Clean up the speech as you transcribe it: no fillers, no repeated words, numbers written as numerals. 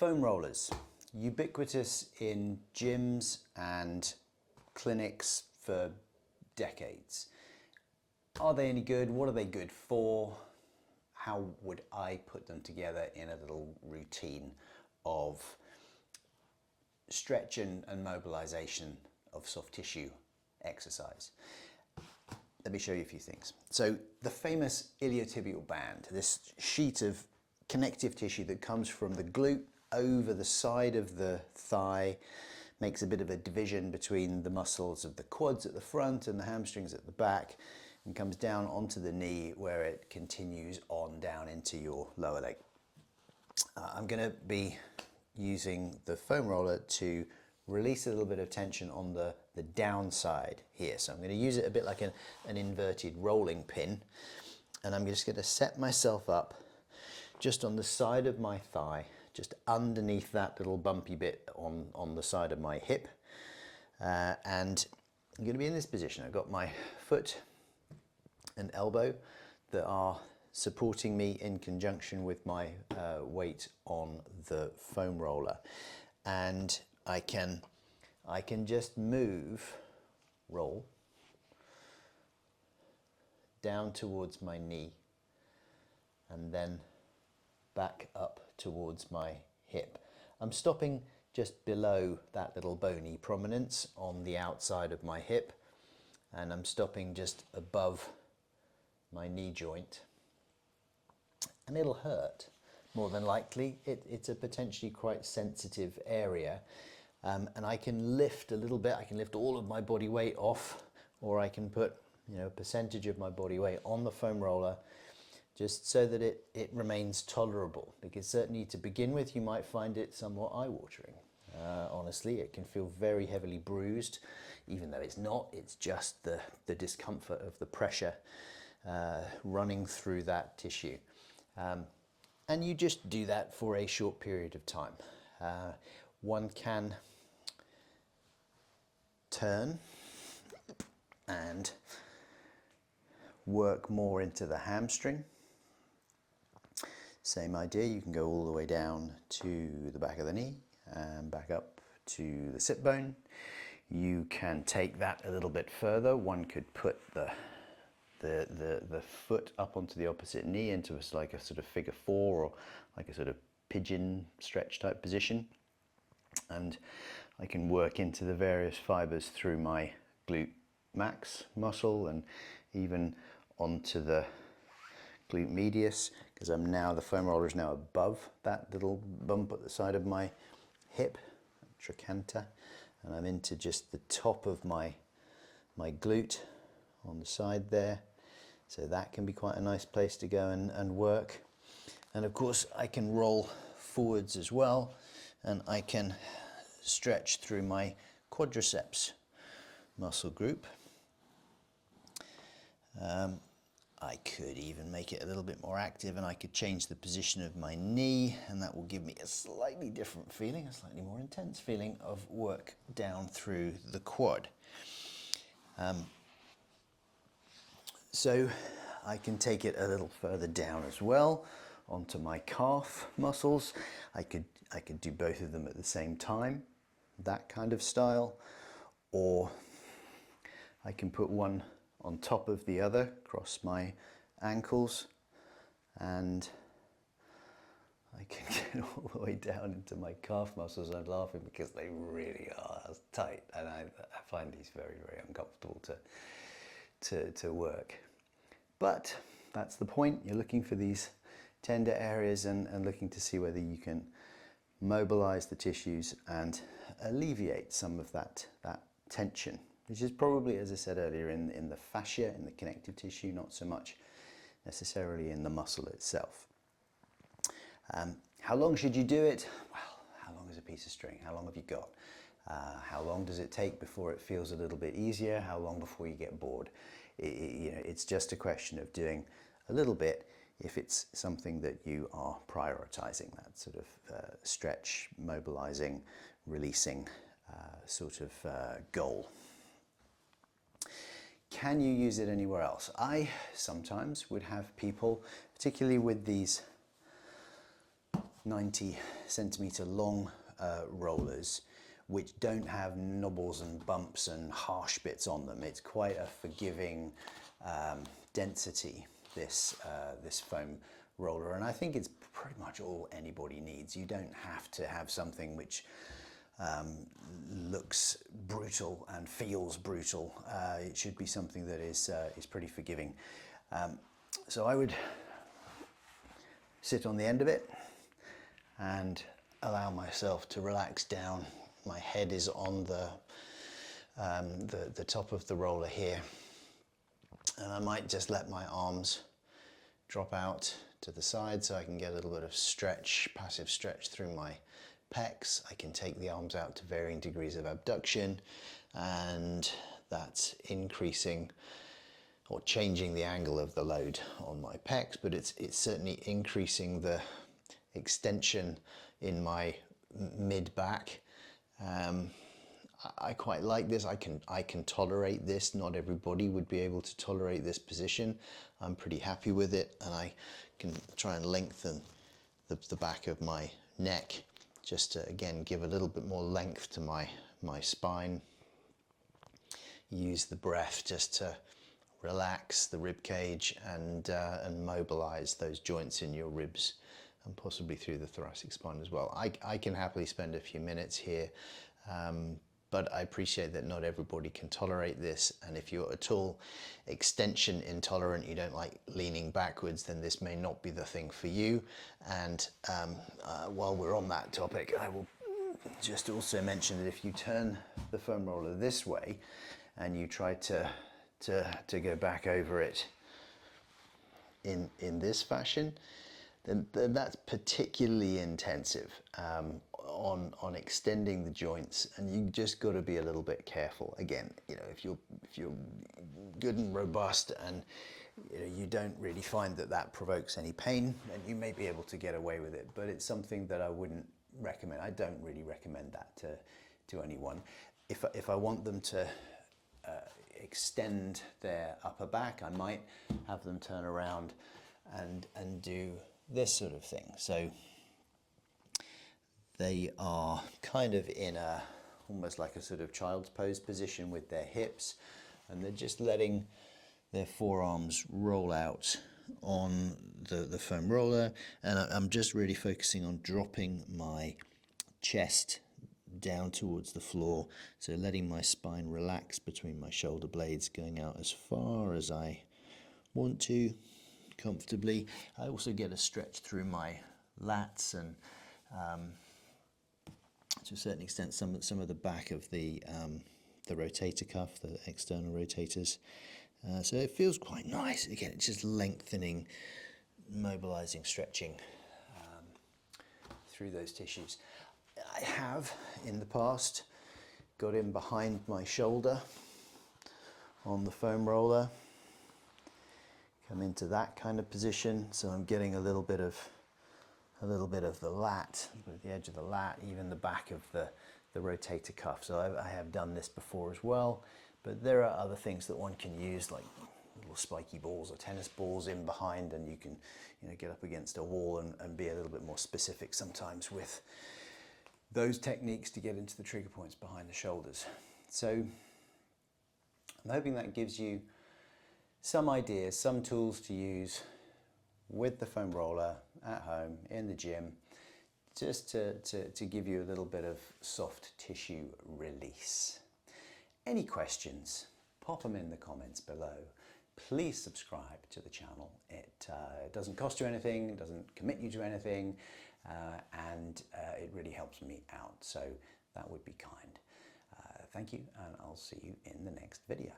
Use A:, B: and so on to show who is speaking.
A: Foam rollers, ubiquitous in gyms and clinics for decades. Are they any good? What are they good for? How would I put them together in a little routine of stretch and mobilization of soft tissue exercise? Let me show you a few things. So the famous iliotibial band, this sheet of connective tissue that comes from the glute over the side of the thigh, makes a bit of a division between the muscles of the quads at the front and the hamstrings at the back, and comes down onto the knee where it continues on down into your lower leg. I'm going to be using the foam roller to release a little bit of tension on the downside here. So I'm going to use it a bit like an inverted rolling pin, and I'm just going to set myself up just on the side of my thigh, just underneath that little bumpy bit on the side of my hip. And I'm going to be in this position. I've got my foot and elbow that are supporting me in conjunction with my weight on the foam roller. And I can just roll down towards my knee and then back up towards my hip. I'm stopping just below that little bony prominence on the outside of my hip, and I'm stopping just above my knee joint. And it'll hurt, more than likely. It's a potentially quite sensitive area, and I can lift a little bit. I can lift all of my body weight off, or I can put a percentage of my body weight on the foam roller, just so that it remains tolerable, because certainly to begin with you might find it somewhat eye-watering. Honestly, it can feel very heavily bruised, even though it's not. It's just the discomfort of the pressure running through that tissue. And you just do that for a short period of time. One can turn and work more into the hamstring. Same idea, you can go all the way down to the back of the knee and back up to the sit bone. You can take that a little bit further. One could put the foot up onto the opposite knee into like a sort of figure four, or like a sort of pigeon stretch type position. And I can work into the various fibers through my glute max muscle and even onto the glute medius, because the foam roller is now above that little bump at the side of my hip, trochanter, and I'm into just the top of my glute on the side there. So that can be quite a nice place to go and work. And of course I can roll forwards as well, and I can stretch through my quadriceps muscle group. I could even make it a little bit more active, and I could change the position of my knee, and that will give me a slightly different feeling, a slightly more intense feeling of work down through the quad. So I can take it a little further down as well onto my calf muscles. I could do both of them at the same time, that kind of style, or I can put one on top of the other, cross my ankles, and I can get all the way down into my calf muscles. I'm laughing because they really are tight, and I find these very, very uncomfortable to work. But that's the point. You're looking for these tender areas and looking to see whether you can mobilize the tissues and alleviate some of that tension, which is probably, as I said earlier, in the fascia, in the connective tissue, not so much necessarily in the muscle itself. How long should you do it? Well, how long is a piece of string? How long have you got? How long does it take before it feels a little bit easier? How long before you get bored? It's just a question of doing a little bit if it's something that you are prioritizing, that sort of stretch, mobilizing, releasing sort of goal. Can you use it anywhere else? I sometimes would have people, particularly with these 90 centimeter long rollers, which don't have knobbles and bumps and harsh bits on them. It's quite a forgiving density, this foam roller, and I think it's pretty much all anybody needs. You don't have to have something which looks brutal and feels brutal. It should be something that is pretty forgiving. So I would sit on the end of it and allow myself to relax down. My head is on the top of the roller here, and I might just let my arms drop out to the side so I can get a little bit of stretch, passive stretch through my pecs. I can take the arms out to varying degrees of abduction, and that's increasing or changing the angle of the load on my pecs, but it's certainly increasing the extension in my mid back. I quite like this. I can tolerate this. Not everybody would be able to tolerate this position. I'm pretty happy with it, and I can try and lengthen the back of my neck just to again give a little bit more length to my spine. Use the breath just to relax the rib cage and mobilize those joints in your ribs and possibly through the thoracic spine as well. I can happily spend a few minutes here, but I appreciate that not everybody can tolerate this, and if you're at all extension intolerant, you don't like leaning backwards, then this may not be the thing for you. And while we're on that topic, I will just also mention that if you turn the foam roller this way and you try to go back over it in this fashion, then that's particularly intensive on extending the joints, and you just got to be a little bit careful. Again, you know, if you're good and robust and you don't really find that provokes any pain, then you may be able to get away with it. But it's something that I wouldn't recommend. I don't really recommend that to anyone. If I want them to extend their upper back, I might have them turn around and do this sort of thing. So they are kind of in almost like a sort of child's pose position with their hips, and they're just letting their forearms roll out on the foam roller, and I'm just really focusing on dropping my chest down towards the floor, so letting my spine relax between my shoulder blades, going out as far as I want to comfortably. I also get a stretch through my lats and to a certain extent some of the back of the rotator cuff, the external rotators. So it feels quite nice. Again, it's just lengthening, mobilizing, stretching through those tissues. I have in the past got in behind my shoulder on the foam roller, come into that kind of position, so I'm getting a little bit of the lat, the edge of the lat, even the back of the rotator cuff. So I have done this before as well, but there are other things that one can use, like little spiky balls or tennis balls in behind, and you can get up against a wall and be a little bit more specific sometimes with those techniques to get into the trigger points behind the shoulders. So I'm hoping that gives you some ideas, some tools to use with the foam roller at home, in the gym, just to give you a little bit of soft tissue release. Any questions, pop them in the comments below. Please subscribe to the channel. It doesn't cost you anything, it doesn't commit you to anything, and it really helps me out, so that would be kind. Thank you, and I'll see you in the next video.